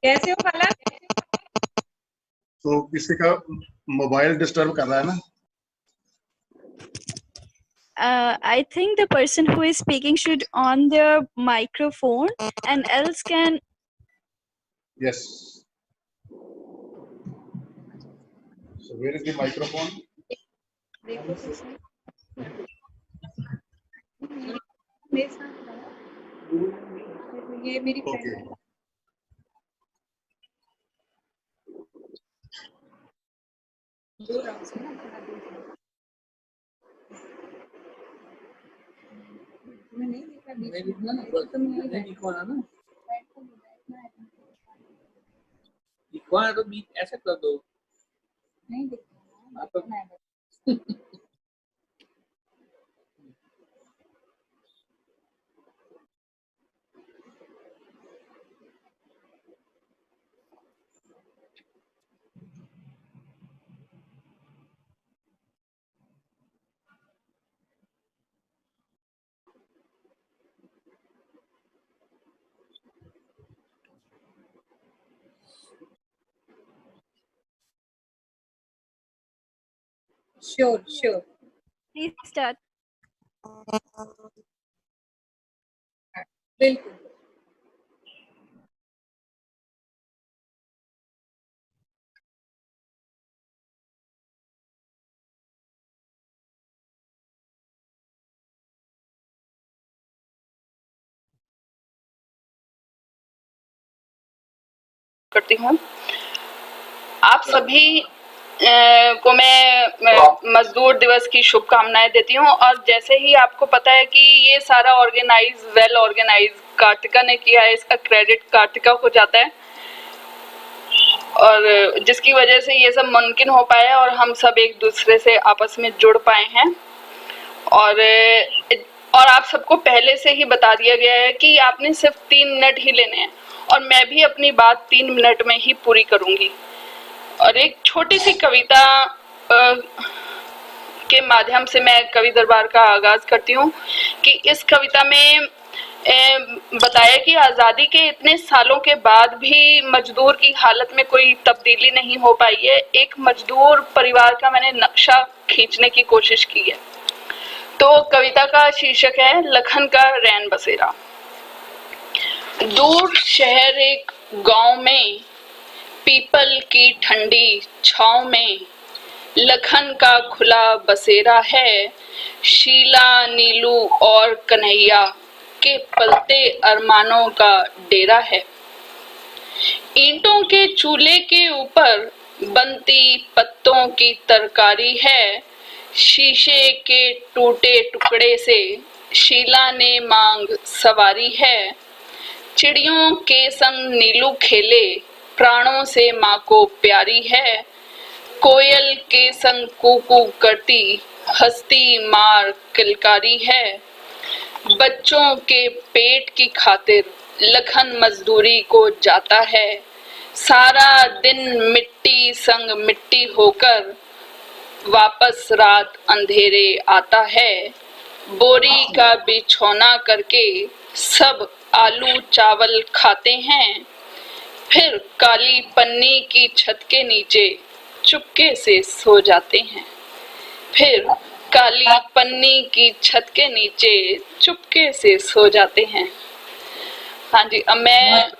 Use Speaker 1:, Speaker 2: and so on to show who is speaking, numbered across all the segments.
Speaker 1: कैसे हो पलक?
Speaker 2: तो किसी का मोबाइल डिस्टर्ब कर रहा है ना?
Speaker 3: I think the person who is speaking should on their microphone and else can.
Speaker 2: Yes. So where is the microphone?
Speaker 1: देखो मेरे साथ ये मेरी
Speaker 2: Okay.
Speaker 1: फ्रेंड है। दूर आओ से ना, थोड़ा दूर जाओ। मैं नहीं देख रहा बीच में ना, तो मैं नहीं
Speaker 4: इक्वाना ना,
Speaker 1: बैठना है।
Speaker 4: इक्वाना तो बीच ऐसे कर दो।
Speaker 1: नहीं दिख रहा
Speaker 4: आप तो
Speaker 1: बैठना है। Sure.
Speaker 3: Please start.
Speaker 1: बिल्कुल।
Speaker 5: करती हूँ। आप सभी को मैं मजदूर दिवस की शुभकामनाएं देती हूँ। और जैसे ही आपको पता है कि ये सारा वेल ऑर्गेनाइज कार्तिका ने किया है, इसका क्रेडिट कार्तिका को जाता है और जिसकी वजह से ये सब मुमकिन हो पाया है और हम सब एक दूसरे से आपस में जुड़ पाए हैं। और आप सबको पहले से ही बता दिया गया है कि आपने सिर्फ 3 मिनट ही लेने हैं और मैं भी अपनी बात 3 मिनट में ही पूरी करूंगी। और एक छोटी सी कविता के माध्यम से मैं कवि दरबार का आगाज करती हूँ कि इस कविता में बताया कि आज़ादी के इतने सालों के बाद भी मजदूर की हालत में कोई तब्दीली नहीं हो पाई है। एक मजदूर परिवार का मैंने नक्शा खींचने की कोशिश की है। तो कविता का शीर्षक है लखन का रैन बसेरा। दूर शहर एक गांव में पीपल की ठंडी छांव में लखन का खुला बसेरा है। शीला नीलू और कन्हैया के पलते अरमानों का डेरा है। ईंटों के चूल्हे के ऊपर बनती पत्तों की तरकारी है। शीशे के टूटे टुकड़े से शीला ने मांग सवारी है। चिड़ियों के संग नीलू खेले प्राणों से माँ को प्यारी है। कोयल के संग कूकू करती हस्ती मार किलकारी है। बच्चों के पेट की खातिर लखन मजदूरी को जाता है। सारा दिन मिट्टी संग मिट्टी होकर वापस रात अंधेरे आता है। बोरी का बिछौना करके सब आलू चावल खाते हैं। फिर काली पन्नी की छत के नीचे चुपके से सो जाते हैं। फिर काली पन्नी की छत के नीचे चुपके से सो जाते हैं। हाँ जी, अब मैं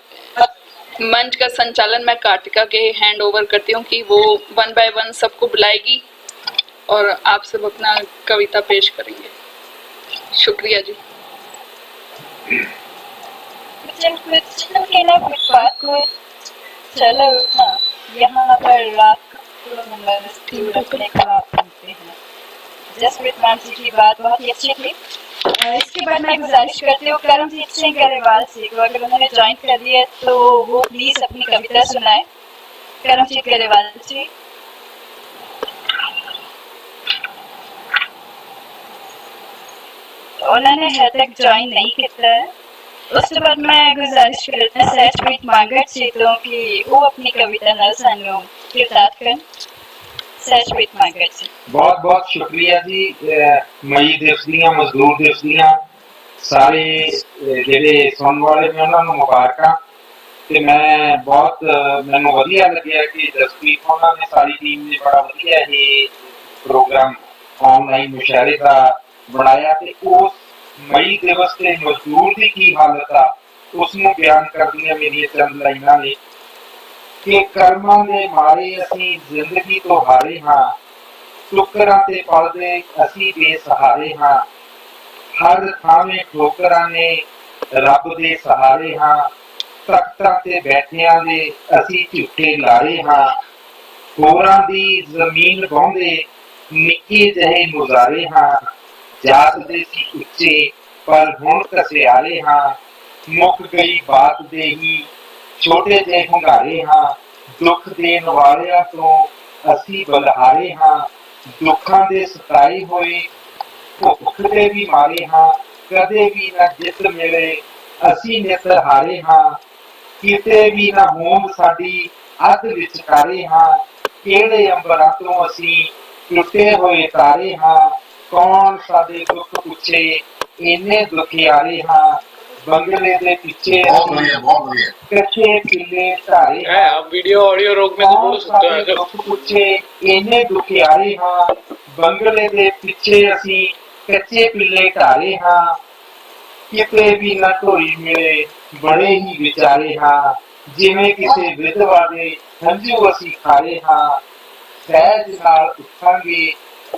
Speaker 5: मंच का संचालन मैं कार्तिका के हैंड ओवर करती हूँ कि वो 1 बाय 1 सबको बुलाएगी और आप सब अपना कविता पेश करेंगे। शुक्रिया जी।
Speaker 3: चलो यहाँ पर रात जसप्रीत मैम जी की बात बहुत ही अच्छी थी। इसके बाद मैं गुजारिश करती हूँ करमजीत सिंह गरेवाल जी को, अगर उन्होंने ज्वाइन कर लिया तो वो प्लीज अपनी कविता सुनाए। करमजीत गरेवाल जी। उन्होंने है तक ज्वाइन नहीं किया है। उसके बाद मैं गुजारिश करती हूँ सहजप्रीत मांगट जी तो कि वो अपनी कविता नल सानों के साथ करें। सहजप्रीत मांगट जी।
Speaker 4: बहुत बहुत शुक्रिया जी। मई दिवस दियां मजदूर दिवस दियां सारे जेडे सुनने वाले ने उन्होंने मुबारक। ते मैं बहुत मैनूं वधिया लग्या कि जसप्रीत उन्होंने सारी टीम ने बड़ा वधिया ये प्रोग्राम ऑनलाइन मुशायरे का बनाया ते उस मई दिवस के मजदूर की की हालत आ उसनूं बयान करदियां मेरियां चंद लाइनां ने कि कर्मां दे मारे असीं जिंदगी तो हारे हां, टुकरां ते पलदे असीं बेसहारे हां, हर थावें ठोकरां ने रब दे सहारे हां, तख्तां ते बैठियां दे असीं झूठे लारे हां, होरां दी जमीन वाहुंदे निक्के जहे गुजारे हां, जागदे सी उच्चे पर हुण कसियारे हां, मुक गई बात दे ही छोटे जे hungaरे हां, दुख देण वालियां तो असीं बलहारे हां, दुखां दे सताए होए भुख दे भी मारे हां, कदे भी ना जित मिले असीं नित हारे हां, किते भी ना होंद साडी अध विचकारे हां, किहड़े अंबरां तो असीं टुटे होए तारे हां, कौन साडे दुख पुछे इन्ने दुखियारे हां, बंगले दे पिछे कच्चे पिल्ले धारे हां,
Speaker 6: आप वीडियो ऑडियो रोक में तो बोल सकते हो।
Speaker 4: दुख पुछे इन्ने दुखियारे हां, बंगले दे पिछे असीं कच्चे पिल्ले धारे हां, किते भी ना ढोई मिले बड़े ही विचारे हां, जिवें किसे विधवा दे हंझू असीं खारे हां, सहज नाल उठांगे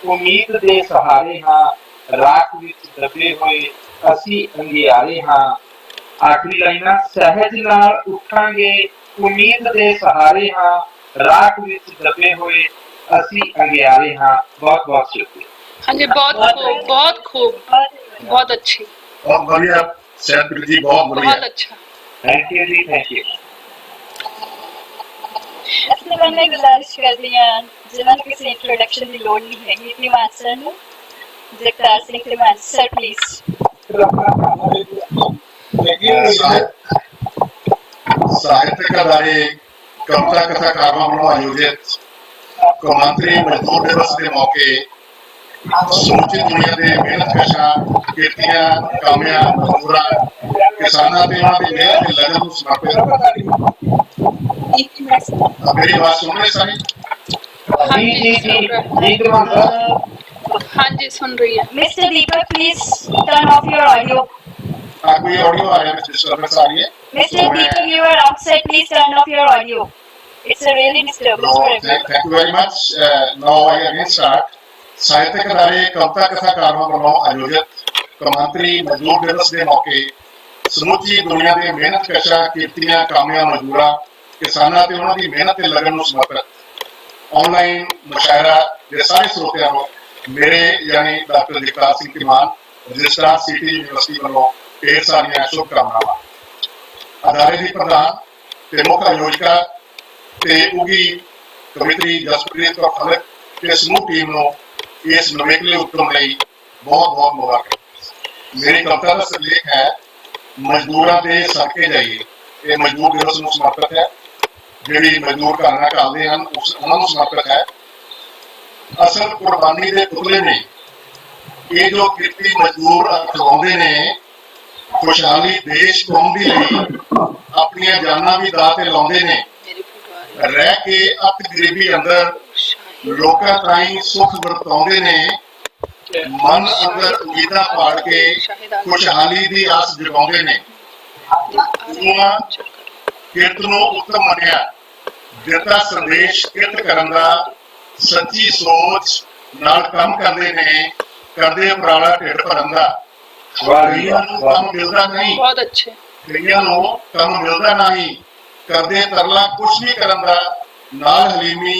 Speaker 4: उम्मीद दे सहारे हां, राख विच दबे होए असीं अंगियारे हां। आखिरी लाइनां सहज नाल उठांगे उम्मीद दे सहारे हां, राख विच दबे होए असीं अंगियारे हां। बहुत बहुत शुक्रिया।
Speaker 5: हाँ जी, बहुत खूब, बहुत अच्छी,
Speaker 2: बहुत बढ़िया सहजप्रीत जी, बहुत बढ़िया,
Speaker 5: बहुत अच्छा।
Speaker 4: थैंक यू जी, थैंक यू।
Speaker 3: इसलिए मैंने गुजारिश कर दी है जिन्होंने किसी इंट्रोडक्शन की लोड़ नहीं है तिवान सर नूं, जगतार सिंह तिवान सर प्लीज।
Speaker 2: साहित्यिक अदारे कविता कथाकारों ਵੱਲੋਂ आयोजित कौमांतरी मजदूर दिवस के मौके समूची दुनिया के मेहनतकशां किरतियां कामियां मजदूरां किसानां ते उन्हां दी मेहनत ते लगन नूं समर्पित। मेरी बात सुन रहे सारी?
Speaker 5: हाँ
Speaker 4: जी
Speaker 5: जी,
Speaker 4: जी जी
Speaker 5: सुन
Speaker 4: जी तिवान सर।
Speaker 5: हाँ जी, सुन रही है।
Speaker 3: Mister Deepak please turn off your audio.
Speaker 2: कोई ऑडियो आ रहा है, डिस्टर्बेंस आ रही है?
Speaker 3: Mister Deepak you are outside, please turn off your audio. It's a really disturbance for everyone.
Speaker 2: Thank you very much. Now I again start. साहित्यिक अदारे कविता कथाकारों ਵੱਲੋਂ आयोजित कौमांतरी मजदूर दिवस के मौके समूची दुनिया के मेहनतकशां किरतियां कामियां मजदूरां किसानां ते उन्हां दी मेहनत ते लगन नूं समर्पित ऑनलाइन मुशायरा के सारे श्रोतिਆਂ ਨੂੰ मेरे यानी doctor Jagtar Singh Tiwana registrar city university ਵੱਲੋਂ ढेर सारियां शुभकामनावां। अदारे की प्रधान ते मुख्य आयोजका ते उगी कवित्री जसप्रीत कौर खलक ते समूह टीम ਨੂੰ इस नवेकले उद्यम ਲਈ बहुत बहुत मुबारक। मेरी कविता का सिरलेख है मजदूरां दे सदके जाइए। ये मजदूर दिवस ਨੂੰ समर्पित है, ਜਿਹੜੀ मजदूर ਘਰਾਣਾ ਕਰਦੇ ਹਨ ਉਹਨਾਂ ਨੂੰ समर्पित है। असल कुर्बानी के पुतले ने ये जो किरती मजदूर अखवाउंदे ने खुशहाली देश कौम दी लई अपनी जाना भी दाऽ ते लाउंदे ने, रह के अत गरीबी अंदर लोकां ताईं सुख वरताउंदे ने, मन अंदर उम्मीदां पाड़ के खुशहाली दी आस जगाउंदे ने। उन्हां किरत नूं उत्तम मन्निया, दिता संदेश किरत करन दा, सच्ची सोच नाल काम करते ने, करते उपराला ढिड भरन दा। कईयां नूं काम मिलदा नहीं,
Speaker 5: बहुत अच्छे।
Speaker 2: कईयां नूं काम मिलदा नहीं, करते तरला कुछ नहीं करन दा, नाल हलीमी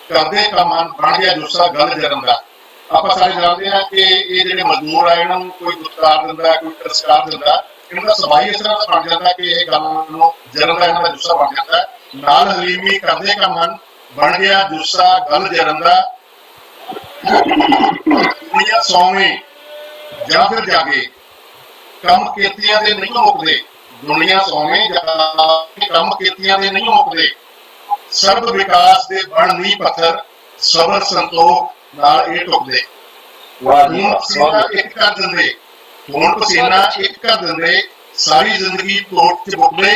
Speaker 2: करते काम बन गया जुस्सा गल जरन दा। आपां सारे जानते हैं कि ये जिहड़े मजदूर आ इन्हां नूं कोई दुत्कार दिंदा, कोई तिरस्कार दिंदा, इन्हां दा सवाई इस तरह बन जाता कि ये गल नूं जरन दा इन्हां दा जुस्सा बन जाता। नाल हलीमी करते काम बन गया जुस्सा गल जरन दा। दुनिया सौवें जां फिर जागे कम किरतियां दे नहीं मुकदे, दुनिया सौवें जां कम किरतियां दे नहीं मुकदे, सर्व विकास दे बण नींह पत्थर ਸਬਰ ਸੰਤੋਖ ਨਾਲ ਇਹ ਟੁੱਕਦੇ।
Speaker 4: वाह जी
Speaker 2: ਹੁਣ
Speaker 4: वाह,
Speaker 2: ਪਸੀਨਾ
Speaker 4: बहुत
Speaker 2: ਇੱਕ ਕਰ ਦਿੰਦੇ, ਹੁਣ ਪਸੀਨਾ ਇੱਕ ਕਰ ਦਿੰਦੇ, ਸਾਰੀ ਜ਼ਿੰਦਗੀ ਕੋਟ ਚ ਬੁੱਕਦੇ।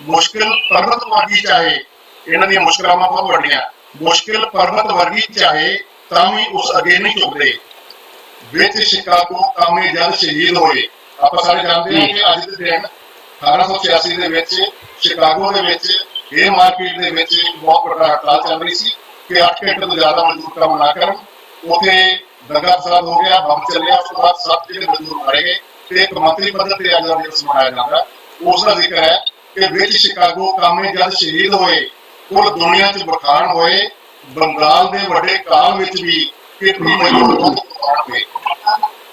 Speaker 2: ਮੁਸ਼ਕਿਲ ਪਰਬਤ ਵਰਗੀ ਚਾਹੇ, ਇਹਨਾਂ ਦੀਆਂ ਮੁਸ਼ਕਿਲਾਂ ਬਹੁਤ ਵੱਡੀਆਂ, ਮੁਸ਼ਕਿਲ ਪਰਬਤ ਵਰਗੀ ਚਾਹੇ ਤਾਂ ਵੀ ਉਸ ਅੱਗੇ ਨਹੀਂ ਝੁਕਦੇ। ਵਿੱਚ ਸ਼ਿਕਾਗੋ ਕਾਮੇ ਜਦ ਸ਼ਹੀਦ ਹੋਏ। ਆਪਾਂ ਸਾਰੇ ਜਾਣਦੇ ਹਾਂ ਕਿ ਅੱਜ ਦੇ ਦਿਨ 1886 ਦੇ ਵਿੱਚ ਸ਼ਿਕਾਗੋ ਦੇ ਵਿੱਚ ਇਹ ਮਾਰਕੀਟ ਦੇ ਵਿੱਚ ਇੱਕ ਬਹੁਤ ਵੱਡਾ ਹੜਤਾਲ ਚੱਲ ਰਹੀ ਸੀ ਕਿ 8 ਘੰਟੇ ਤੋਂ ਜ਼ਿਆਦਾ ਮਜ਼ਦੂਰ ਕੰਮ ਨਾ ਕਰਨ। ਉੱਥੇ ਦੰਗਾ ਫਸਾਦ ਹੋ ਗਿਆ, ਬੰਬ ਚੱਲਿਆ, ਉਸ ਤੋਂ ਬਾਅਦ 7 ਜਿਹੜੇ ਮਜ਼ਦੂਰ ਮਾਰੇ ਗਏ ਤੇ ਇੱਕ ਮੰਤਰੀ ਪੱਧਰ ਤੇ ਅੱਜ ਦਾ ਦਿਵਸ ਮਨਾਇਆ ਜਾਂਦਾ। ਉਸ ਦਾ ਜ਼ਿਕਰ ਹੈ ਕਿ ਵਿੱਚ ਸ਼ਿਕਾਗੋ ਕਾਮੇ ਜਦ ਸ਼ਹੀਦ ਹੋਏ, ਕੁੱਲ ਦੁਨੀਆ 'ਚ ਬਖਾਨ ਹੋਏ। ਬੰਗਾਲ ਦੇ ਵੱਡੇ ਕਾਲ ਵਿੱਚ ਵੀ ਕਿਤਨੀ ਮਜ਼ਦੂਰ ਹੋਏ।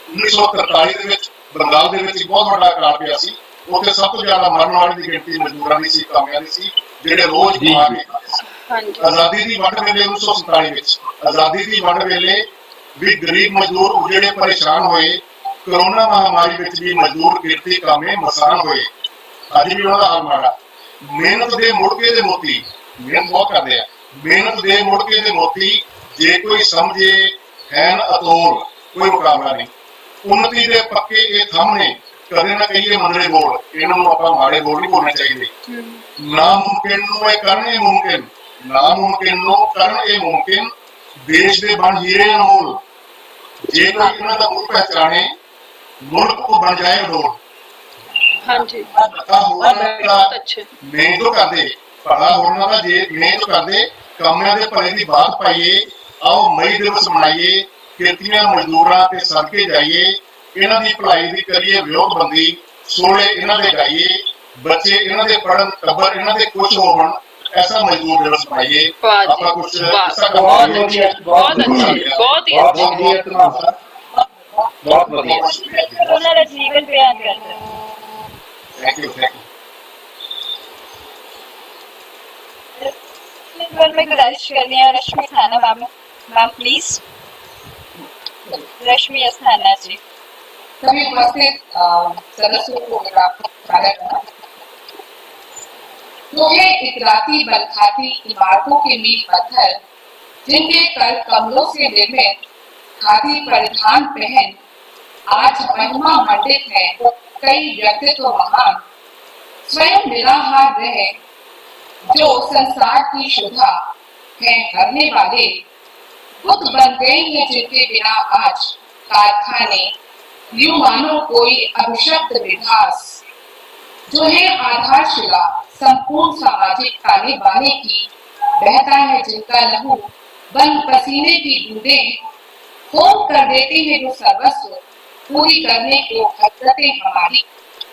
Speaker 2: 1943 ਦੇ ਵਿੱਚ ਬੰਗਾਲ ਦੇ ਵਿੱਚ ਬਹੁਤ ਵੱਡਾ ਅਕਾਲ ਪਿਆ ਸੀ। ਉੱਥੇ ਸਭ ਤੋਂ ਜ਼ਿਆਦਾ ਮਰਨ ਵਾਲੇ ਦੀ ਗਿਣਤੀ ਮਜ਼ਦੂਰਾਂ ਦੀ ਸੀ, ਕਾਮਿਆਂ ਦੀ ਸੀ, ਜਿਹੜੇ ਰੋਜ਼ ਕਮਾ ਕੇ ਖਾਂਦੇ ਸੀ।
Speaker 5: ਹਾਂਜੀ
Speaker 2: ਆਜ਼ਾਦੀ ਦੀ ਵੰਡ ਵੇਲੇ 1947 ਵਿੱਚ, ਆਜ਼ਾਦੀ ਦੀ ਵੰਡ ਵੇਲੇ ਵੀ ਗਰੀਬ ਮਜ਼ਦੂਰ ਜਿਹੜੇ ਪਰੇਸ਼ਾਨ ਹੋਏ। ਕਰੋਨਾ ਮਹਾਮਾਰੀ ਵਿੱਚ ਵੀ ਮਜ਼ਦੂਰ ਕਿਰਤੀ ਕਾਮੇ ਮਸਾਨ ਹੋਏ। ਅੱਜ ਵੀ ਉਹਨਾਂ ਦਾ ਹਾਲ ਮਾੜਾ। ਮਿਹਨਤ ਦੇ ਮੁੜਕੇ ਦੇ ਮੋਤੀ, ਮਿਹਨਤ ਬਹੁਤ ਕਰਦੇ ਆ, ਮਿਹਨਤ ਦੇ ਮੁੜਕੇ ਦੇ ਮੋਤੀ ਜੇ ਕੋਈ ਸਮਝੇ ਹੈਨ ਅਤੋਲ, ਕੋਈ ਮੁਕਾਬਲਾ ਨਹੀਂ। ਉન્નਤੀ ਦੇ ਪੱਕੇ ਇਹ ਥੰਮ ਨੇ, ਕਦੇ ਨਾ ਕਹੀਏ ਮੰਦਰੇ ਬੋਲ, ਇਹਨਾਂ ਨੂੰ ਆਪਾਂ ਮਾੜੇ ਬੋਲ ਨਹੀਂ ਬੋਲਣੇ ਚਾਹੀਦੇ। ਨਾਮੁਮਕਿਨ ਨੂੰ ਇਹ ਕਰਨ ਇਹ ਮੁਮਕਿਨ, ਨਾਮੁਮਕਿਨ ਨੂੰ ਕਰਨ ਇਹ ਮੁਮਕਿਨ, ਦੇਸ਼ ਦੇ ਬਣ ਹੀਰੇ ਅਨਮੋਲ। ਜੇ ਕੋਈ ਇਹਨਾਂ ਦਾ ਮੁੱਖ ਪਹਿਚਾਣੇ, ਮੁਲਕ ਕੋ ਬਣ ਜਾਏ ਢੋਲ।
Speaker 5: ਹਾਂਜੀ
Speaker 2: ਤਾਂ ਹੋਣਾ
Speaker 5: बहुत अच्छे
Speaker 2: ਮਿਹਨਤ ਕਰਦੇ, ਭਲਾ ਹੋਣਾ ਦਾ ਜੇ ਮਿਹਨਤ ਕਰਦੇ, ਕਾਮਿਆਂ ਦੇ ਭਲੇ ਦੀ ਬਾਤ ਪਾਈਏ। ਆਓ ਮਈ ਦਿਵਸ ਮਨਾਈਏ, ਕਿਰਤੀਆਂ ਮਜ਼ਦੂਰਾਂ ਤੇ ਸਦਕੇ ਜਾਈਏ। ਇਹਨਾਂ ਦੀ ਭਲਾਈ ਦੀ ਕਰੀਏ ਵਿਉਂਤਬੰਦੀ, ਸੋਹਣੇ ਇਹਨਾਂ ਦੇ ਗਾਈਏ। ਬੱਚੇ ਇਹਨਾਂ ਦੇ ਪੜ੍ਹਨ, ਟੱਬਰ ਇਹਨਾਂ ਦੇ ਖੁਸ਼ ਹੋਣ, ऐसा मजदूर दिवस मनाइए।
Speaker 5: वाह जी,
Speaker 2: आपका कुछ
Speaker 5: वाह,
Speaker 2: ऐसा
Speaker 5: बहुत
Speaker 2: करवाइए।
Speaker 5: अच्छे, बहुत अच्छे, बहुत ही
Speaker 4: बहुत
Speaker 5: अच्छे।
Speaker 4: बढ़िया इतना सर, बहुत बढ़िया।
Speaker 3: उन्होंने जीवन बयान करते हैं।
Speaker 2: Thank you, thank you.
Speaker 3: इस बार मैं गुजारिश करनी है रश्मि खाना मैम, मैम प्लीज। रश्मि अस्थाना जी।
Speaker 1: सभी उपस्थित सदस्यों को मेरा स्वागत है। तो है इतराती बलखाती इमारतों के नींव पत्थर, जिनके कर कमलों से निर्मित खादी परिधान पहन आज महिमा मंडित है कई व्यक्तित्व महान। स्वयं निराहार रहे जो संसार की शुद्धा है हरने वाले, बुद्ध बन गए हैं जिनके बिना आज कारखाने, यूं मानो कोई अभिशप्त विकास। जो है आधारशिला संपूर्ण सामाजिक ताने बाने की, बहता है जिनका लहू बन पसीने की बूंदें, होम कर देते हैं जो सर्वस्व पूरी करने को हसरतें हमारी,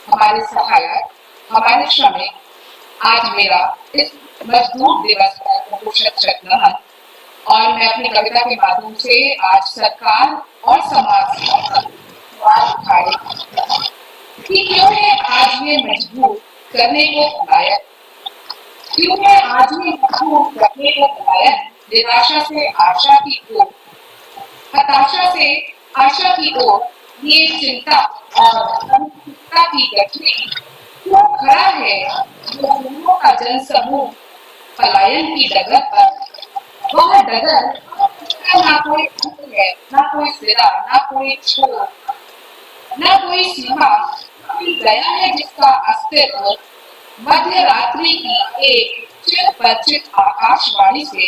Speaker 1: हमारे सहायक, हमारे श्रमिक। आज मेरा इस मजदूर दिवस पर शत नमन। और मैं अपनी कविता के माध्यम से आज सरकार और समाज से सवाल उठाए कि क्यों है आज ये मजबूर करने को लायक, क्यों है आज ये मजबूर करने को लायक। निराशा से आशा की ओर, हताशा से आशा की ओर, ये चिंता और अनिश्चितता की गठरी क्यों खड़ा है जो दोनों का जन समूह पलायन की डगर पर। वह डगर जिसका ना कोई अंत है, ना कोई सिरा, ना कोई छोर, ना कोई सीमा, गया है जिसका अस्तित्व मध्य रात्रि की एक चिर परिचित आकाशवाणी से।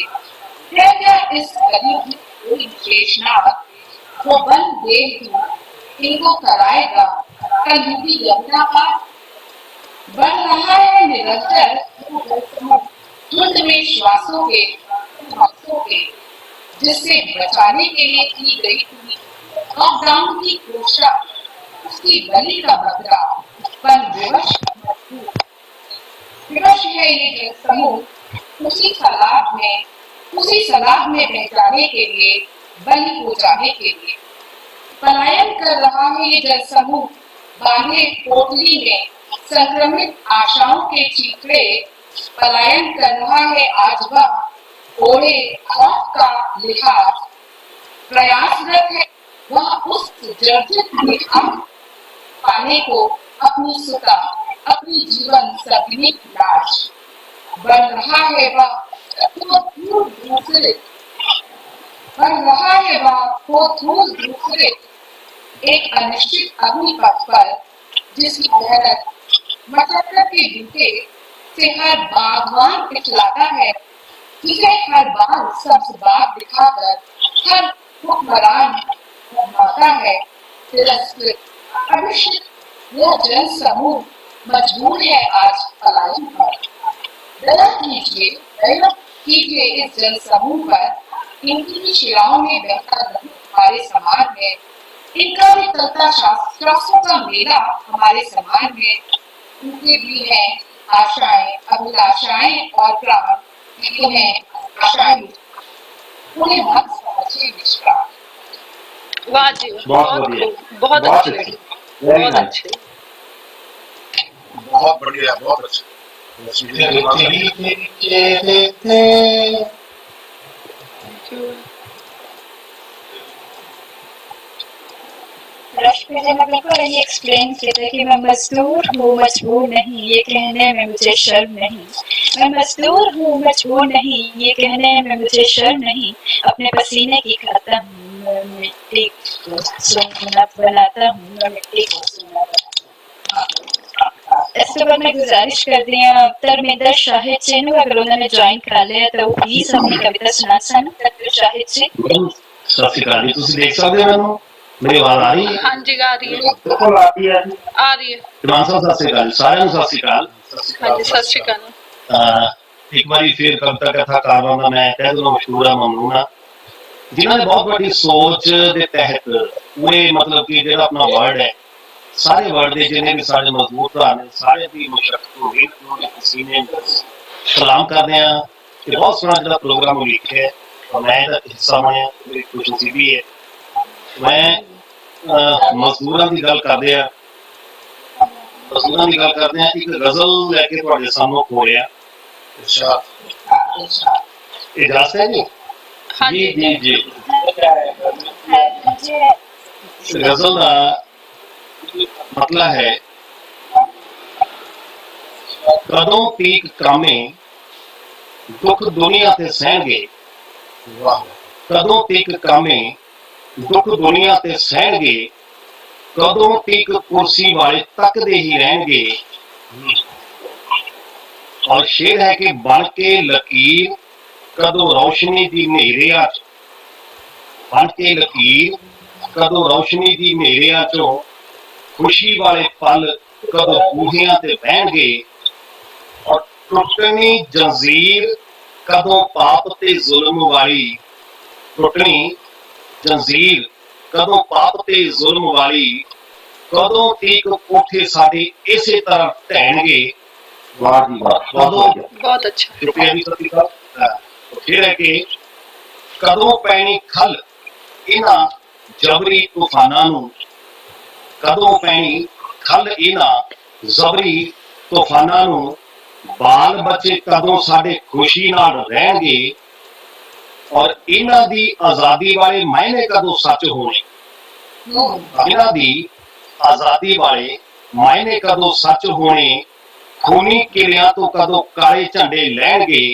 Speaker 1: क्या क्या इस कलयुग में कोई विशेष नाथ वो बन देव इनको कराएगा कलयुगी यमुना पार। बढ़ रहा है निरंतर झुंड में श्वासों के, जिससे बचाने के लिए की गई थी लॉकडाउन की घोषणा, उसकी बलि का बकरा बन विवश है ये जनसमूह उसी सलाब में पहचाने के लिए, बलि हो जाने के लिए। पलायन कर रहा है ये जनसमूह बांधे पोटली में संक्रमित आशाओं के चीखड़े। पलायन कर रहा है आज वह ओढ़े खौफ का लिहाज, प्रयासरत है वह उस जर्जर लिहाज पाने को अपनी सुता, अपनी जीवन सगनी लाश। बन रहा है वह दूसरे बन रहा है वो धूल धूसरित एक अनिश्चित अग्निपथ पर, जिसकी मेहनत मशक्कत के जूते से हर बागवान इखलाता है, जिसे हर बार सब्ज बाग दिखाकर हर हुक्मरान घुमाता है। तिरस्कृत अभिषिक्त यह जन समूह मजबूर है आज पलायन पर। दया कीजिए इस जन समूह पर, इनकी शिराओं में बहता रहे हमारे समाज में, इनका भी चलता शास्त्रों का मेला हमारे समाज में। उनके भी हैं आशाएं, अभिलाषाएं और प्राण, उन्हें आशाएं, उन्हें मत समझिए निष्प्राण।
Speaker 5: वाह जी,
Speaker 4: बहुत बढ़िया,
Speaker 5: बहुत
Speaker 4: बहुत
Speaker 5: अच्छे,
Speaker 4: अच्छे, very
Speaker 5: बहुत
Speaker 4: nice.
Speaker 5: अच्छे।
Speaker 2: बहुत बढ़िया, बहुत अच्छा।
Speaker 3: रश पे जब मैं बिल्कुल यही एक्सप्लेन किया था कि मैं मजदूर हूँ मजबूर नहीं, ये कहने में मुझे शर्म नहीं। मैं मजदूर हूँ मजबूर नहीं, ये कहने में मुझे शर्म नहीं। अपने पसीने की खाता हूँ मैं मिट्टी को सोना बनाता हूँ, मैं मिट्टी को सोना बनाता हूँ। इसके बाद मैं गुजारिश कर दी धर्मेंद्र शाहिद जी ने, अगर उन्होंने ज्वाइन कर लिया तो प्लीज अपनी कविता सुना सन धर्मेंद्र शाहिद जी।
Speaker 7: सत श्री अकाल जी, ਤੁਸੀਂ ਦੇਖ ਸਕਦੇ ਹੋ ਮੈਨੂੰ? ਮੇਰੀ ਆਵਾਜ਼ ਆ ਰਹੀ ਹੈ?
Speaker 5: हाँ जी, आ रही है,
Speaker 4: बिल्कुल आती है जी।
Speaker 5: आ रही है।
Speaker 7: ਇਮਾਨ ਸਾਹਿਬ ਸਤਿ श्री अकाल, ਸਾਰਿਆਂ ਨੂੰ ਸਤਿ श्री अकाल।
Speaker 5: हाँ जी, सत श्री अकाल।
Speaker 7: ਇੱਕ ਵਾਰੀ ਫਿਰ ਕਵਿਤਾ ਕਥਾਕਾਰਾਂ ਦਾ ਮੈਂ ਕਹਿ ਦੂੰਗਾ ਮਸ਼ਹੂਰ ਆ ਮਮਨੂਨ ਆ, ਜਿਨ੍ਹਾਂ ਨੇ ਬਹੁਤ ਵੱਡੀ ਸੋਚ ਦੇ ਤਹਿਤ ਪੂਰੇ ਮਤਲਬ ਕਿ ਜਿਹੜਾ ਆਪਣਾ ਵਰਡ ਹੈ, ਸਾਰੇ ਵਰਡ ਦੇ ਜਿੰਨੇ ਵੀ ਸਾਡੇ ਮਜ਼ਬੂਤ ਭਰਾ ਨੇ, ਸਾਰੇ ਦੀ ਮੁਸ਼ੱਕਤ ਹੋ ਗਈ, ਉਹਨਾਂ ਪਸੀਨੇ ਸਲਾਮ ਕਰਦੇ ਆ ਕਿ ਬਹੁਤ ਸੋਹਣਾ ਜਿਹੜਾ ਪ੍ਰੋਗਰਾਮ ਉਹ ਲਿਖਿਆ ਹੈ ਔਰ ਮੈਂ ਇਹਦਾ ਹਿੱਸਾ ਬਣਿਆ, ਮੇਰੀ ਖੁਸ਼ਨਸੀਬੀ ਹੈ। ਮੈਂ ਮਜ਼ਦੂਰਾਂ ਦੀ ਗੱਲ ਕਰਦੇ ਆ, ਮਜ਼ਦੂਰਾਂ ਦੀ ਗੱਲ ਕਰਦੇ ਆ, ਇੱਕ ਗਜ਼ਲ ਲੈ ਕੇ ਤੁਹਾਡੇ ਸਾਹਮਣੇ ਹੋ ਰਿਹਾ। ਇਜਾਜ਼ਤ ਹੈ ਜੀ?
Speaker 5: हाँ
Speaker 7: ਜੀ
Speaker 5: जी,
Speaker 7: ਜੀ ਜੀ। गजल का मतलब है कदों पीक कामे दुख दुनिया ते सहणगे, कदों पीक कामे दुख दुनिया ते सहणगे, कदों पीक कुर्सी वाले तकदे ही रहणगे। और शेर है कि बन के लकीर कदों रोशनी दी नेरिया, बन के लकीर कदों रोशनी दी नेरिया चो, खुशी वाले पल कदों बूहियां ते बहणगे। और टुटनी जंजीर कदों पाप ते जुल्म वाली, टुटनी जंजीर कदों पाप ते जुल्म वाली, कदों तीक कोठे साडे इसे तरह ढहणगे।
Speaker 4: वाह जी वाह,
Speaker 7: कदों
Speaker 5: बहुत अच्छा।
Speaker 7: शुक्रिया जी सती का। फिर है कि कदों पैनी खल इन्हां जबरी तूफानां नूं, कदों पैनी खल इन्हां जबरी तूफानां नूं, बाल बच्चे कदों साडे खुशी नाल रहणगे। और इन्हां दी आजादी वाले मायने कदों सच होने, इन्हां दी आजादी वाले मायने कदों सच होने, खूनी किलियां तो कदों काले झंडे लहणगे।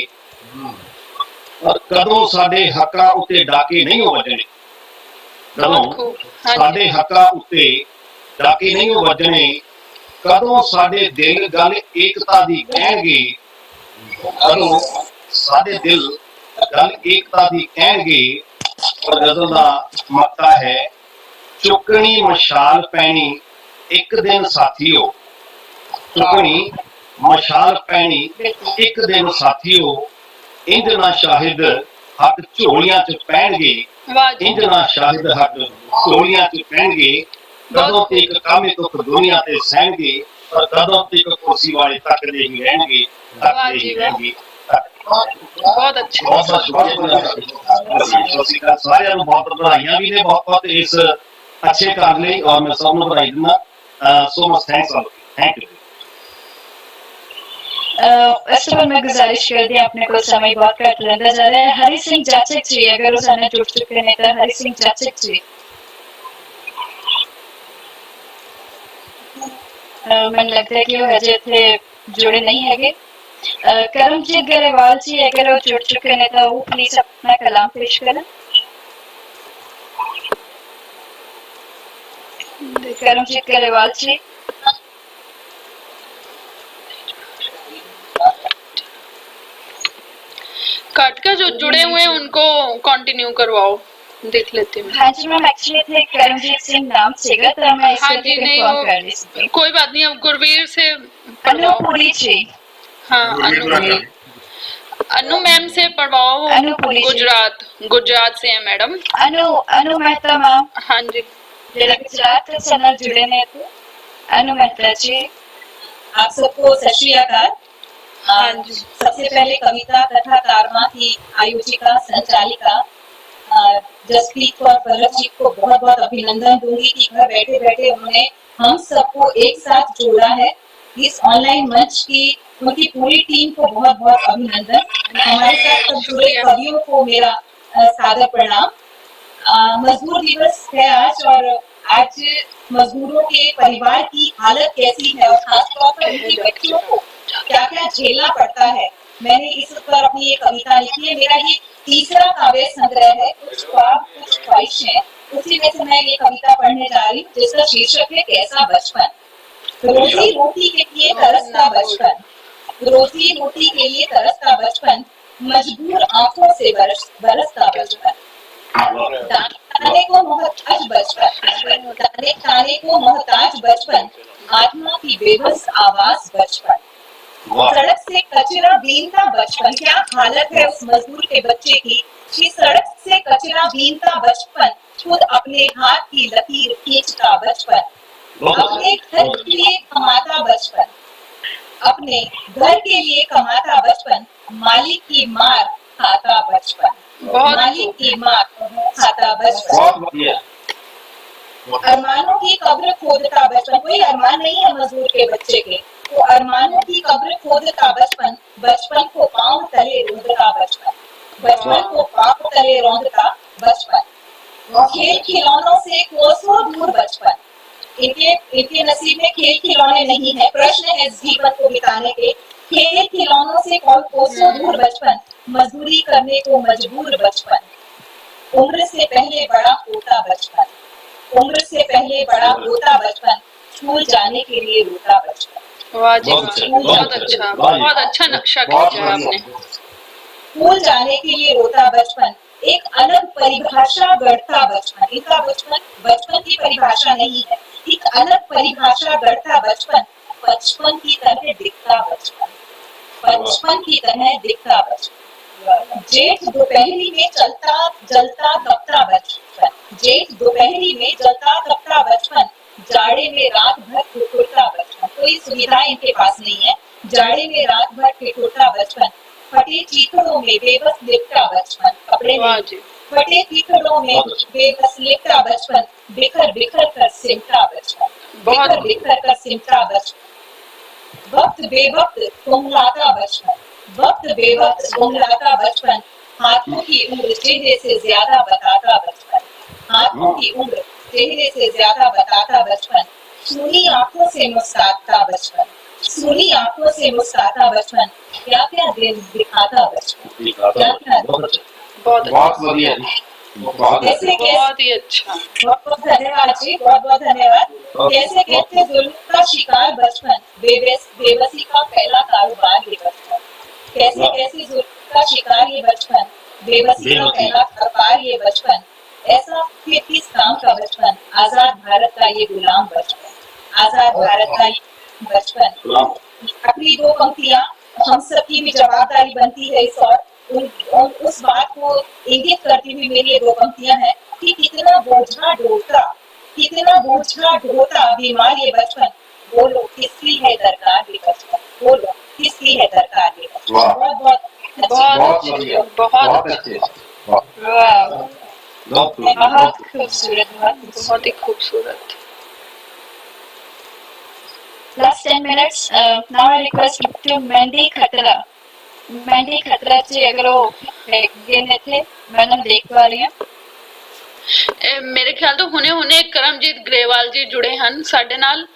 Speaker 7: और कदों साडे हक्कां उत्ते डाके नहीं हो वजने, कदों
Speaker 5: बहुत खूब। हाँ जी,
Speaker 7: साडे हक्कां उत्ते डाके नहीं हो वजने, कदों साडे दिल गल एकता दी कहणगे, कदों साडे दिल गल एकता दी कहणगे। और गजल दा मक्ता है, चुकनी मशाल पैनी एक दिन साथियो, चुकनी मशाल पैनी एक दिन साथियो, इंज ना शाहिद हक झोलियां च पहनगे,
Speaker 5: वाह जी,
Speaker 7: इंज ना शाहिद हक झोलियां च पहनगे। कदों तक कामे दुख दुनिया ते सहणगे, और कदों तक कुर्सी वाले तकदे ही रहणगे, तकदे ही रहणगे।
Speaker 5: बहुत अच्छे।
Speaker 7: बहुत बहुत शुक्रिया सारिਆਂ ਨੂੰ, बहुत ਵਧਾਈਆਂ ਵੀ ਨੇ बहुत बहुत इस अच्छे काम ਲਈ, और मैं सब ਨੂੰ ਵਧਾਈ ਦਿੰਦਾ। So much thanks all, thank you.
Speaker 3: इस पर मैं गुजारिश कर दी, अपने को समय बहुत कट रहता जा रहा है। हरि सिंह जाचक जी अगर वो सामने जुड़ चुके हैं तो हरि सिंह जाचक जी, मैंने लगता है कि वो हजे थे जुड़े नहीं है। करमजीत गरेवाल जी अगर वो जुड़ चुके हैं तो वो प्लीज अपना कलाम पेश करें। करमजीत गरेवाल जी।
Speaker 5: काट का जो जुड़े हुए हैं उनको कंटिन्यू करवाओ, देख लेते हैं।
Speaker 3: हाँ जी मैम, एक्चुअली थे करमजीत सिंह नाम सीगा तो मैं
Speaker 5: हाँ
Speaker 3: इसके
Speaker 5: जी,
Speaker 3: लिए
Speaker 5: नहीं
Speaker 3: कॉल कर
Speaker 5: वो
Speaker 3: रही थी।
Speaker 5: कोई बात नहीं, अब गुरवीर से
Speaker 3: अनुपुरी जी।
Speaker 5: हाँ अनु मैम से पढ़वाओ।
Speaker 3: अनुपुरी जी।
Speaker 5: गुजरात से है मैडम।
Speaker 3: अनु मेहता मैम।
Speaker 5: हाँ जी,
Speaker 3: जरा गुजरात से न जुड़े ने तो अनु मेहता जी। आप सबको सत श्री अकाल।
Speaker 5: हाँ जी।
Speaker 3: सबसे पहले कविता तथा तारमा की आयोजिका संचालिका जसप्रीत कौर परब जी को बहुत बहुत अभिनंदन दूंगी कि घर बैठे बैठे उन्होंने हम सबको एक साथ जोड़ा है। इस ऑनलाइन मंच की उनकी पूरी टीम को बहुत बहुत अभिनंदन। हमारे साथ जुड़े कवियों को मेरा सादर प्रणाम। मजदूर दिवस है आज और आज मजदूरों के परिवार की हालत कैसी है और खासतौर पर उनके बच्चों को क्या क्या झेलना पड़ता है, मैंने इस पर अपनी एक कविता लिखी है। मेरा ये तीसरा काव्य संग्रह है, कुछ ख्वाब कुछ ख्वाहिशें, उसी में से मैं ये कविता पढ़ने जा रही हूँ जिसका शीर्षक है कैसा बचपन। रोजी रोटी के लिए तरसता बचपन, रोजी रोटी के लिए तरसता बचपन, मजबूर आंखों से बरसता बचपन। ताने को मोहताज बचपन, ताने को मोहताज बचपन, आत्मा की बेबस आवाज बचपन। सड़क से कचरा बीनता बचपन, क्या हालत है उस मजदूर के बच्चे की कि सड़क से कचरा बीनता बचपन, खुद अपने हाथ की लकीर खींचता बचपन, अपने घर के लिए कमाता बचपन, अपने घर के लिए कमाता बचपन, मालिक की मार खाता बचपन, मालिक की मार खाता बचपन। अरमानों की कब्र खोदता बचपन, कोई अरमान नहीं है मजदूर के बच्चे के, तो अरमानों की कब्र खोदता बचपन, बचपन को पांव तले रौंदता बचपन, बचपन को पांव तले रौंदता बचपन। खेल खिलौनों से कोसों दूर बचपन, इनके नसीब में खेल खिलौने नहीं है, प्रश्न है जीवन को बिताने के। खेल खिलौनों से कोसों दूर बचपन, मजदूरी करने को मजबूर बचपन, उम्र से पहले बड़ा होता बचपन, उम्र से पहले बड़ा होता बचपन, स्कूल जाने के लिए रोता बचपन।
Speaker 5: वाह जी बहुत अच्छा नक्शा खींचा आपने।
Speaker 3: स्कूल जाने के लिए रोता बचपन, एक अलग परिभाषा गढ़ता बचपन, इनका बचपन की परिभाषा नहीं है, एक अलग परिभाषा गढ़ता बचपन, बचपन की तरह दिखता बचपन, बचपन की तरह दिखता बचपन। जेठ दोपहरी में जलता तपता बचपन, जेठ दोपहरी में जलता तपता बचपन, जाड़े में रात भर ठिठुरता बचपन, कोई सुविधा इनके पास नहीं है, जाड़े में रात भर ठिठुरता बचपन, फटे चीथड़ों में बेबस लिपटा बचपन, कपड़े नहीं, फटे चीथड़ों में बेबस लिपटा बचपन, बिखर बिखर कर सिमटा बचपन, बिखर बिखर कर सिमटा बचपन। वक्त बेवक्त कुंभलाता बचपन, वक्त बेवक्त कुंभलाता बचपन, हाथों की उम्र चेहरे से ज्यादा बताता बचपन, हाथों की उम्र चेहरे से ज्यादा बताता बचपन, सूनी आंखों से मुस्कुराता बचपन, सूनी आंखों से मुस्कुराता बचपन, क्या क्या दिन दिखाता बचपन, क्या क्या
Speaker 4: बहुत बढ़िया
Speaker 3: कैसे
Speaker 5: बहुत ही अच्छा।
Speaker 3: बहुत बहुत धन्यवाद जी, बहुत बहुत धन्यवाद। कैसे कैसे जुल्म का शिकार बचपन, बेबसी का पहला कारोबार ये बचपन, कैसे कैसे जुल्म का शिकार ये बचपन, बेबसी का पहला कारोबार ये बचपन, ऐसा फिर किस काम का बचपन, आजाद भारत का ये गुलाम बचपन, आजाद भारत का ये बचपन। अपनी दो पंक्तियां हम सबकी भी जवाबदारी बनती है इस और उस बात को इंगित करती हुई मेरी ये दो पंक्तियां हैं कि कितना बोझा ढोता बीमार ये बचपन, बोलो किसकी है दरकार ये बचपन, बोलो किसकी है दरकार ये बचपन। बहुत बहुत
Speaker 4: बहुत अच्छे
Speaker 3: बहुत खूबसूरत,
Speaker 5: बहुत ही खूबसूरत।
Speaker 3: Last 10 minutes. Now I request to Mandy Khatra. Mandy Khatra जी अगर वो गिने थे, मैडम देख पा रही हैं।
Speaker 5: ਮੇਰੇ ਖਿਆਲ ਤੋਂ ਹੁਣੇ ਕਰਮਜੀਤ ਗਰੇਵਾਲ ਜੀ ਜੁੜੇ ਹਨ ਸਾਡੇ ਨਾਲ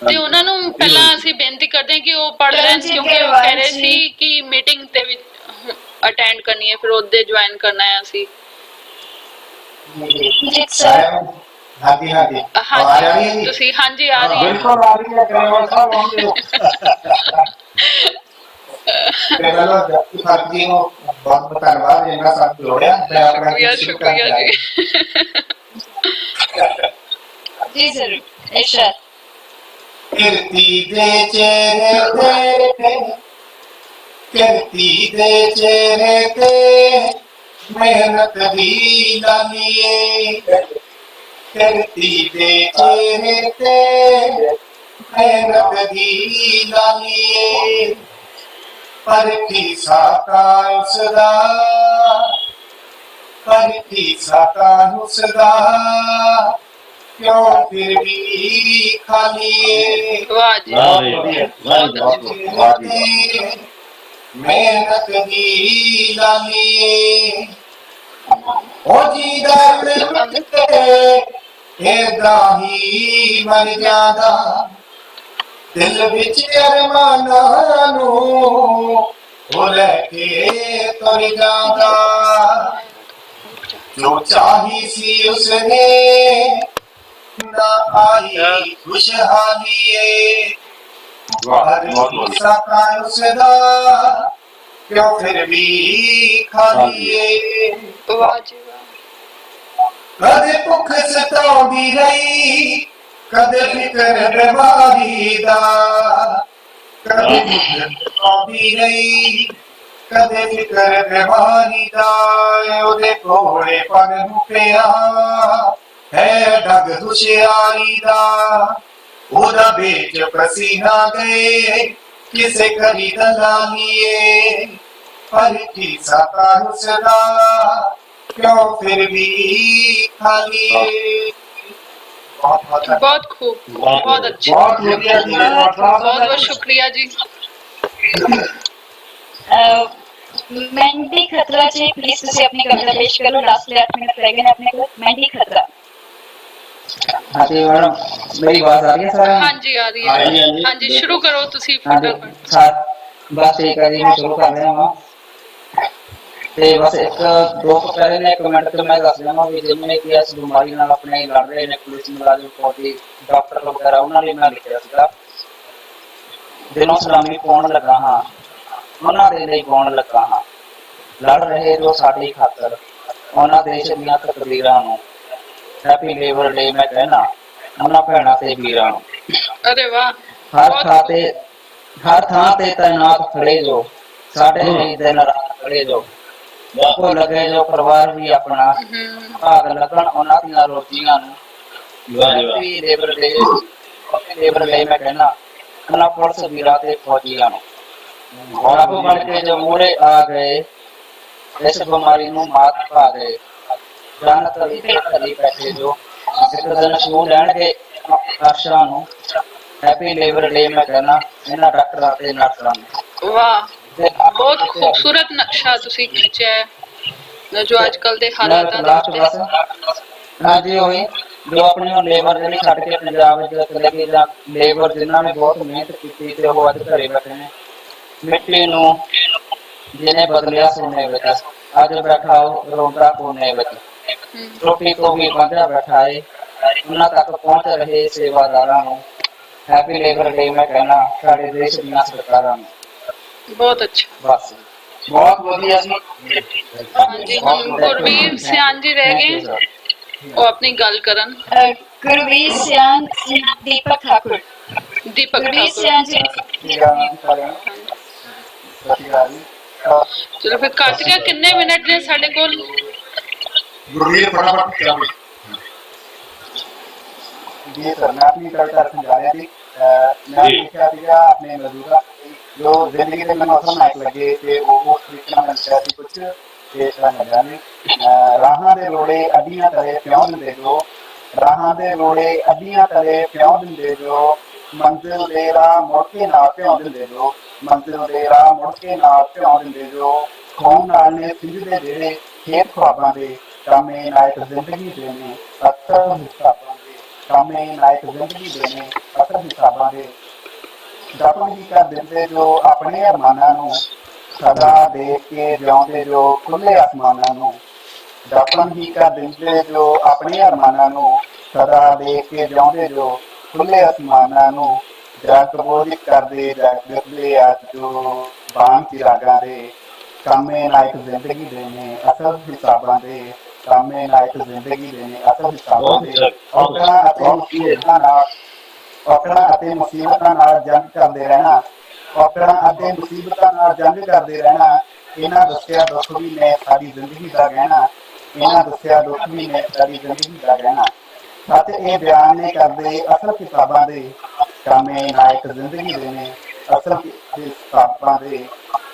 Speaker 5: ਤੇ ਉਹਨਾਂ ਨੂੰ ਪਹਿਲਾਂ ਅਸੀਂ ਬੇਨਤੀ ਕਰਦੇ ਹਾਂ ਕਿ ਉਹ ਪੜ੍ਹ ਲੈਣ ਕਿਉਂਕਿ ਉਹ ਕਹਿ ਰਹੇ ਸੀ ਕਿ ਮੀਟਿੰਗ ਤੇ ਵੀ ਅਟੈਂਡ ਕਰਨੀ ਹੈ, ਫਿਰ ਉਹਦੇ ਜੁਆਇਨ ਕਰਨਾ ਹੈ ਅਸੀਂ।
Speaker 7: ਹਾਂਜੀ ਹਾਂਜੀ ਆਵਾਜ਼ ਆ ਰਹੀ ਹੈ
Speaker 5: ਹਾਂਜੀ
Speaker 7: ਜੀ
Speaker 5: ਤੁਸੀਂ ਹਾਂਜੀ ਆ ਰਹੀ ਹੈ
Speaker 4: ਬਿਲਕੁਲ ਆ ਰਹੀ ਹੈ ਗਰੇਵਾਲ ਸਾਹਿਬ ਆਉਂਦੇ ਹੋ
Speaker 7: ਤੇ ਪਹਿਲਾਂ ਜੱਤੀ ਫਰਕ ਜੀ ਨੂੰ ਬਹੁਤ ਬਹੁਤ ਧੰਨਵਾਦ ਜਿਨ੍ਹਾਂ ਸਾਨੂੰ ਜੋੜਿਆ ਮੈਂ ਆਪਣਾ
Speaker 5: शुक्रिया
Speaker 7: ਗੀਤ ਸ਼ੁਰੂ ਕਰਨ
Speaker 5: शुक्रिया
Speaker 7: ਜਾ
Speaker 5: जी
Speaker 3: जी जरूर इरशाद।
Speaker 7: किरती दे चेहरे ते किरती दे चेहरे ते मेहनत दी लानिए किरती दे चेहरे ते मेहनत दी लानिए पर किसा का उसदा पर किसा का उसदा क्यों फिर भी खाली
Speaker 5: वाह जी
Speaker 7: बहुत मेहनत दी लानिए ओ जी दर्द ही मर जादा दिल विच अरमानां नू ओ लेके तुर जादा जो चाही सी उसने ना आई खुशहाली सदा क्यों फिर भी खाली
Speaker 5: वाह जी वाह
Speaker 7: कदे भुख सताउंदी रही कदे फिकर बीमारी दा कदे भुख सताउंदी रही कदे फिकर बीमारी दा ओदे कोले पन मुकिया है डग हुशियारी दा ओदा बेच पसीना गए किसे करी दलालिए पर की सता हुसदा क्यों फिर भी खाली
Speaker 5: बहुत खूब बहुत अच्छा
Speaker 4: बहुत ਵਧੀਆ ਜੀ ਗਰੇਵਾਲ ਸਾਹਿਬ
Speaker 5: बहुत बहुत शुक्रिया जी
Speaker 3: मेहंदी खतरा जी प्लीज तुसी अपनी कविता पेश करो लास्ट 8 मिनट रह गए हैं अपने को मेहंदी खतरा।
Speaker 8: हाँ जी मैडम मेरी आवाज आ रही है सारे
Speaker 5: हाँ जी आ रही है हाँ जी शुरू करो तुसी
Speaker 8: हाँ जी
Speaker 5: फटाफट
Speaker 8: साथ बस ठीक है जी मैं शुरू कर रहा हूँ ਤੇ ਬਸ ਇੱਕ ਦੋ ਤੋਂ ਪਹਿਲੇ ਨੇ ਕਮੈਂਟ ਤੇ ਮੈਂ ਦੱਸ ਦਿਆਂ ਵੀ ਜਿਨ੍ਹਾਂ ਕਿ ਇਸ ਬਿਮਾਰੀ ਨਾਲ ਆਪਣੇ ਲੜ ਰਹੇ ਨੇ ਪੁਲਿਸ ਮੁਲਾਜ਼ਮ ਫੌਜੀ ਡਾਕਟਰ ਵਗੈਰਾ ਉਹਨਾਂ ਲਈ ਮੈਂ ਲਿਖਿਆ ਸੀਗਾ ਦਿਲੋਂ ਸਲਾਮੀ ਪਾਉਣ ਲੱਗਾ ਹਾਂ ਉਹਨਾਂ ਦੇ ਲਈ ਪਾਉਣ ਲੱਗਾ ਹਾਂ ਲੜ ਰਹੇ ਜੋ ਸਾਡੀ ਖਾਤਰ ਉਹਨਾਂ ਦੇਸ਼ ਦੀਆਂ ਤਕਦੀਰਾਂ ਨੂੰ ਹੈਪੀ ਲੇਬਰ ਡੇ ਮੈਂ ਕਹਿਣਾ ਉਹਨਾਂ ਭੈਣਾਂ ਤੇ ਵੀਰਾਂ ਨੂੰ
Speaker 5: अरे वाह
Speaker 8: ਹਰ ਥਾਂ ਤੇ ਤੈਨਾਤ ਖੜੇ ਜੋ ਸਾਡੇ ਲਈ ਦਿਨ ਰਾਤ ਖੜੇ ਜੋ ਉਹ ਲੱਗੇ ਜੋ ਪਰਿਵਾਰ ਵੀ ਆਪਣਾ ਭਾਗ ਲੱਗਣ ਉਹਨਾਂ ਦੀਆਂ ਰੋਟੀਆਂ ਨੂੰ ਹੈਪੀ ਲੇਬਰ ਡੇ ਮੈਂ ਕਹਿਣਾ ਉਹਨਾਂ ਪੁਲਿਸ ਵੀਰਾਂ ਤੇ ਫੌਜੀਆਂ ਨੂੰ ਰੱਬ ਬਣ ਕੇ ਜੋ ਮੂਹਰੇ ਆ ਗਏ ਇਸ ਬਿਮਾਰੀ ਨੂੰ ਮਾਤ ਪਾ ਗਏ ਜਾਨ ਤਲੀ ਤੇ ਤਲੀ ਬੈਠੇ ਜੋ ਇੱਕ ਦਿਨ ਛੂ ਲੈਣਗੇ ਅਰਸ਼ਾਂ ਨੂੰ हैप्पी लेबर डे मैं कहना इन्हां डॉक्टरां ते नर्सां ਨੂੰ
Speaker 5: वाह बहुत खूबसूरत नक्शा तुसी खिंचा है जो आजकल दे हालातां दे
Speaker 8: हाँ जी वही जो अपनी लेबर ਜਿਹੜੀ ਛੱਡ ਕੇ ਪੰਜਾਬ ਵਿੱਚ ਚਲੇ ਗਏ ਜਾਂ ਲੇਬਰ ਜਿਨ੍ਹਾਂ ਨੇ ਬਹੁਤ ਮਿਹਨਤ ਕੀਤੀ ਤੇ ਉਹ ਅੱਜ ਘਰੇ ਬੈਠੇ ਨੇ ਮਿੱਟੀ ਨੂੰ ਜਿਹਨੇ ਬਦਲਿਆ ਸੋਨੇ ਵਿੱਚ ਅੱਜ ਬੈਠਾ ਉਹ ਰੋਂਦਾ ਕੋਨੇ ਵਿੱਚ ਰੋਟੀ ਤੋਂ ਵੀ ਵਾਂਝਾ ਬੈਠਾ ਹੈ ਉਹਨਾਂ ਤੱਕ ਪਹੁੰਚ ਰਹੇ ਸੇਵਾਦਾਰਾਂ ਨੂੰ हैप्पी लेबर डे मैं कहना साडे देश ਦੀਆਂ ਸਰਕਾਰਾਂ ਨੂੰ
Speaker 5: बहुत अच्छा
Speaker 8: बस बहुत बढ़िया जी
Speaker 5: हाँ जी हम गुरवीर सियान जी रह गए वो अपनी गल करन
Speaker 3: गुरवीर सियान दीपक ठाकुर
Speaker 5: दीपक
Speaker 3: गुरवीर
Speaker 5: ठाकुर
Speaker 3: सियान जी
Speaker 5: चलो फिर कट गया कितने मिनट ने साडे कोल
Speaker 2: गुरवीर फटाफट क्या बोल
Speaker 8: जी सर मैं अपनी कविता रखने जा रहा थी मैं लिखा था अपने मौजूदा जो जिंदगी के मौसम नायक लगे थे वो तरीके में लिखा थी कुछ पेश करने जाने राहां दे लोड़े अड्डियां तले प्यों दिंदे जो राहां दे लोड़े अड्डियां तले प्यों दिंदे जो मंजिल दे राह मुड़ के ना प्यों दिंदे जो मंजिल दे राह मुड़ के ना प्यों दिंदे जो कौन नाल ने सिंजदे जेड़े खेत ख्वाबां दे कामे नायक जिंदगी देने अक्सर हिसाबां कामे नायक जिंदगी देने असल हिसाबां दे दफन ही कर दिंदे जो अपने अरमानां नूं सदा देख के जिउंदे जो खुले आसमानां नूं ਦਾਪਨ ਹੀ ਕਰ ਦਿੰਦੇ ਜੋ ਆਪਣੇ ਅਰਮਾਨਾਂ ਨੂੰ, ਸਦਾ ਦੇਖ ਕੇ ਜਿਉਂਦੇ ਜੋ ਖੁੱਲੇ ਅਸਮਾਨਾਂ ਨੂੰ, ਜਾਗਬੋਧਿਤ ਕਰਦੇ ਜਾਗਦੇ ਅੱਜ ਜੋ ਬਾਣ ਚਿਰਾਗਾਂ ਦੇ, ਕਾਮੇ ਨਾਇਕ ਜ਼ਿੰਦਗੀ ਦੇ ਨੇ ਅਸਲ ਹਿਸਾਬਾਂ ਦੇ, ਕਾਮੇ ਨਾਇਕ ਜ਼ਿੰਦਗੀ ਦੇ ਨੇ ਅਸਲ ਹਿਸਾਬਾਂ ਦੇ। ਔਕੜਾਂ ਅਤੇ ਮੁਸੀਬਤਾਂ ਨਾਲ ਜੰਗ ਕਰਦੇ ਰਹਿਣਾ, ਔਕੜਾਂ ਅਤੇ ਮੁਸੀਬਤਾਂ ਨਾਲ ਜੰਗ ਕਰਦੇ ਰਹਿਣਾ, ਇਹਨਾਂ ਦੱਸਿਆ ਦੁੱਖ ਵੀ ਨੇ ਸਾਡੀ ਜ਼ਿੰਦਗੀ ਦਾ ਗਹਿਣਾ, ਇਹਨਾਂ ਦੱਸਿਆ ਦੁੱਖ ਵੀ ਨੇ ਸਾਡੀ ਜ਼ਿੰਦਗੀ ਦਾ ਗਹਿਣਾ। ਸੱਚ ਇਹ ਬਿਆਨ ਨੇ ਕਰਦੇ ਅਸਲ ਕਿਤਾਬਾਂ ਦੇ, ਕਾਮੇ ਨਾਇਕ ਜ਼ਿੰਦਗੀ ਦੇ ਨੇ ਅਸਲ ਹਿਸਾਬਾਂ ਦੇ,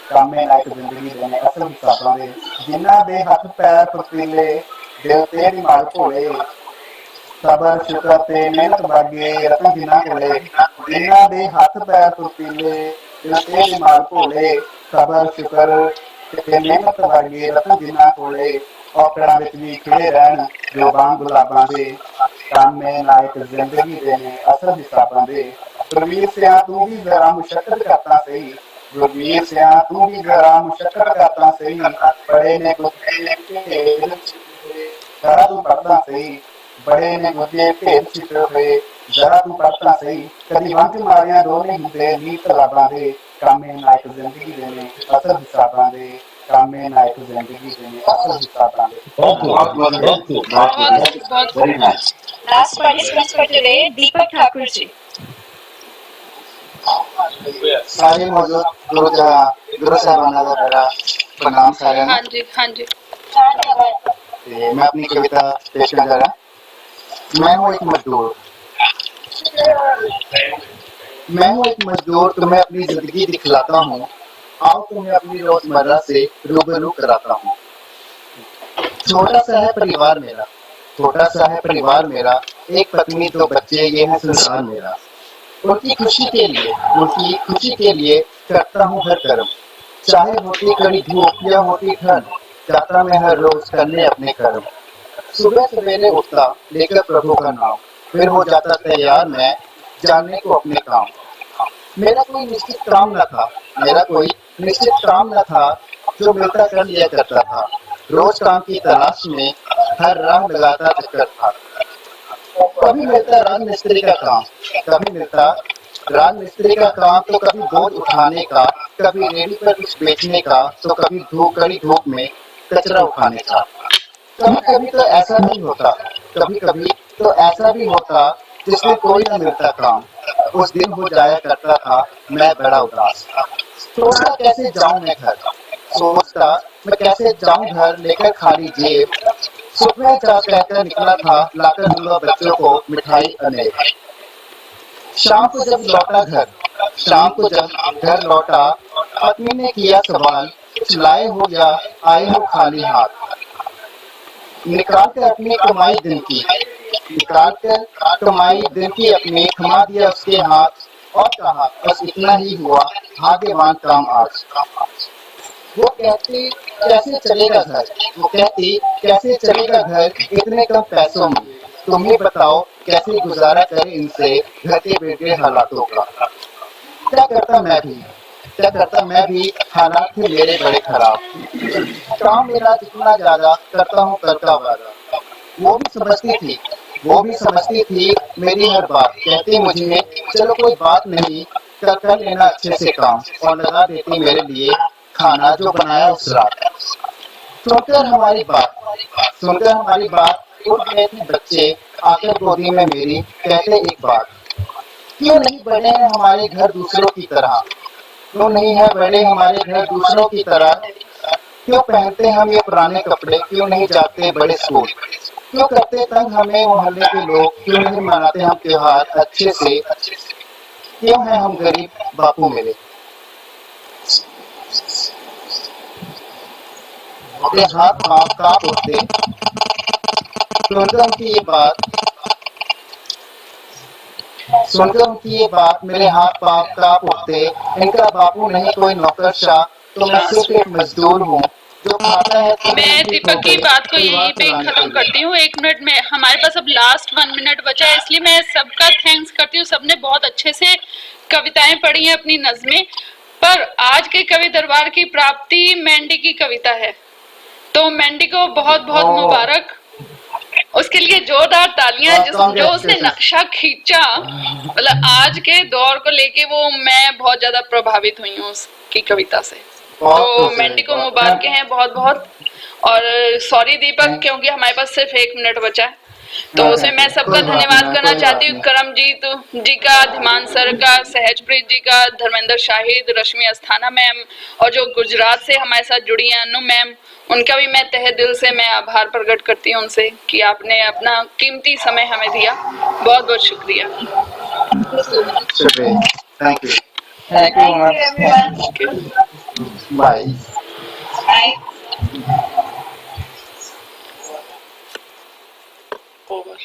Speaker 8: ਕਾਮੇ ਨਾਇਕ ਜ਼ਿੰਦਗੀ ਦੇ ਨੇ ਅਸਲ ਹਿਸਾਬਾਂ ਦੇ। ਜਿਨ੍ਹਾਂ ਦੇ ਹੱਥ ਪੈਰ ਫੁਰਤੀਲੇ, ਦਿਲ ਤੇ ਦਿਮਾਗ ਭੋਲੇ, ਸਬਰ ਸ਼ੁਕਰ ਤੇ ਮਿਹਨਤ ਵਰਗੇ ਰਤਨ ਜਿਨ੍ਹਾਂ ਕੋਲੇ, ਜਿਨ੍ਹਾਂ ਦੇ ਹੱਥ ਪੈਰ ਫੁਰਤੀਲੇ, ਦਿਲ ਤੇ ਦਿਮਾਗ ਭੋਲੇ, ਸਬਰ ਸ਼ੁਕਰ ਤੇ ਮਿਹਨਤ ਵਰਗੇ ਰਤਨ ਜਿਨ੍ਹਾਂ ਕੋਲੇ, ਔਕੜਾਂ ਵਿੱਚ ਵੀ ਖਿੜੇ ਰਹਿਣ ਜੋ ਬਾਣ ਗੁਲਾਬਾਂ ਦੇ, ਕਾਮੇ ਨਾਇਕ ਜ਼ਿੰਦਗੀ ਦੇ ਨੇ ਅਸਲ ਹਿਸਾਬਾਂ ਦੇ। ਗੁਰਵੀਰ ਸਿਆਂ ਤੂੰ ਵੀ ਜ਼ਰਾ ਮੁਸ਼ੱਕਤ ਕਰਤਾ ਸਹੀ, ਗੁਰਵੀਰ ਸਿਆਂ ਤੂੰ ਵੀ ਜ਼ਰਾ ਮੁਸ਼ੱਕਤ ਕਰਤਾ ਸਹੀ, ਬੜੇ ਨੇ ਗੁੱਸੇ ਜ਼ਰਾ ਤੂੰ ਪੜ੍ਹਦਾ ਸਹੀ, ਬੜੇ ਨੇ ਗੁੱਸੇ ਭੇਦ ਛਿਪੇ ਹੋਏ ਜ਼ਰਾ ਤੂੰ ਪੜ੍ਹਦਾ ਸਹੀ। ਕਦੀ ਵੰਝ ਮਾਰਿਆਂ ਦੋ ਨਹੀਂ ਹੁੰਦੇ ਨੀ ਤਲਾਬਾਂ ਦੇ, ਕਾਮੇ ਨਾਇਕ ਜ਼ਿੰਦਗੀ ਦੇ ਨੇ ਅਸਲ ਹਿਸਾਬਾਂ ਦੇ, ਕਾਮੇ ਨਾਇਕ ਜ਼ਿੰਦਗੀ ਦੇ ਨੇ ਅਸਲ ਹਿਸਾਬਾਂ ਦੇ।
Speaker 4: Very nice.
Speaker 3: Last participants for today, Deepak Thakur ji.
Speaker 8: ਸਾਰੇ ਮੌਜੂਦ ਗੁਰੂ ਸਾਹਿਬਾਨਾਂ ਦਾ ਮੇਰਾ ਪ੍ਰਣਾਮ ਸਾਰਿਆਂ ਨੂੰ।
Speaker 5: हाँ जी हाँ जी।
Speaker 8: ਤੇ मैं अपनी कविता पेश कर रहा। मैं हूँ एक मजदूर, मैं हूँ एक मजदूर, तुम्हें अपनी जिंदगी दिखलाता हूँ, आओ तुम्हें अपनी रोजमर्रा से रूबरू कराता हूँ। छोटा सा है परिवार मेरा, छोटा सा है परिवार मेरा, एक पत्नी दो बच्चे ये है संसार मेरा। उनकी खुशी के लिए करता हूँ हर कर्म, चाहे होती कड़ी धूप या होती ठंड, जाता मैं हर रोज करने अपने कर्म। सुबह सवेरे उठता लेकर प्रभु का नाम, फिर हो जाता तैयार मैं जानने को अपने काम। मेरा कोई निश्चित काम न था, मेरा कोई निश्चित काम न था, जो मिलता कर लिया करता था। रोज काम की तलाश में हर राह लगाता चक्कर था। कभी मिलता राज मिस्त्री का काम, कभी मिलता राज मिस्त्री का काम, तो कभी बोझ उठाने का, कभी रेडी पर कुछ बेचने का, तो कभी कड़ी धूप में कचरा उठाने का। कभी कभी तो ऐसा नहीं होता, कभी कभी तो ऐसा भी होता जिसमें कोई न मिलता काम, उस दिन हो जाया करता था मैं बड़ा उदास। सोचता कैसे जाऊं मैं घर, सोचता मैं कैसे जाऊं घर, लेकर खाली जेब, सुबह जा कहकर निकला था, लाकर दूंगा बच्चों को मिठाई अनेक। शाम को जब लौटा घर, शाम को जब घर लौटा, पत्नी ने किया सवाल, कुछ लाए हो या आए हो खाली हाथ। निकाल कर अपनी कमाई दिन की, निकाल कर कमाई दिन की अपनी, थमा दिया उसके हाथ और कहा बस इतना ही हुआ, भाग्यवान काम आज। वो कहती कैसे चलेगा घर, वो कहती कैसे चलेगा घर इतने कम पैसों में, तुम ही बताओ कैसे गुजारा करे इनसे घर के बेटे हालातों का। क्या करता मैं भी हालात थे मेरे बड़े खराब, काम मेरा जितना ज्यादा करता हूँ कर का वादा। वो भी समझती थी मेरी हर बात, कहती मुझे चलो कोई बात नहीं, कर लेना अच्छे से काम, और लगा देती मेरे लिए खाना जो बनाया उस रात। सुनकर हमारी बात उठ गए थे बच्चे आकर गोदी में मेरी, कहते एक बात, क्यों नहीं बने हैं हमारे घर दूसरों की तरह, क्यों नहीं है बड़े हमारे घर दूसरों की तरह, क्यों पहनते हम ये पुराने कपड़े, क्यों नहीं जाते बड़े स्कूल, क्यों करते तंग हमें मोहल्ले के लोग, क्यों नहीं मनाते हम त्योहार अच्छे से, क्यों हैं हम गरीब बापू मेरे। हाथ पाँव कांप उठते सुनकर उनकी ये बात, मेरे हाथ पाँव कांप उठते, इनका बापू नहीं कोई नौकरशाह, तो मैं सिर्फ एक मजदूर हूँ जो खाता है।
Speaker 5: मैं दीपक की बात को यहीं पे खत्म करती हूँ। 1 मिनट में हमारे पास अब लास्ट 1 मिनट बचा है, इसलिए मैं सबका थैंक्स करती हूँ। सबने बहुत अच्छे से कविताएं पढ़ी हैं, अपनी नज़में। पर आज के कवि दरबार की प्राप्ति मेंढी की कविता है। तो मैंडी को बहुत बहुत मुबारक, उसके लिए जोरदार तालियां। जो उसने नक्शा खींचा, मतलब आज के दौर को लेके वो मैं बहुत ज्यादा प्रभावित हुई हूँ उसकी कविता से। तो मैंडी को मुबारक हैं बहुत बहुत। और सॉरी दीपक, क्योंकि हमारे पास सिर्फ 1 मिनट बचा है, तो उसमें मैं सबका धन्यवाद करना चाहती हूँ। करमजीत जी का, धिमान सर का, सहजप्रीत जी का, धर्मेंद्र शाहिद, रश्मि अस्थाना मैम, और जो गुजरात से हमारे साथ जुड़ी हैं अनु मैम, उनका भी मैं तहे दिल से मैं आभार प्रकट करती हूँ उनसे कि आपने अपना कीमती समय हमें दिया। बहुत बहुत शुक्रिया।
Speaker 8: Thank you bye.
Speaker 5: ओवर।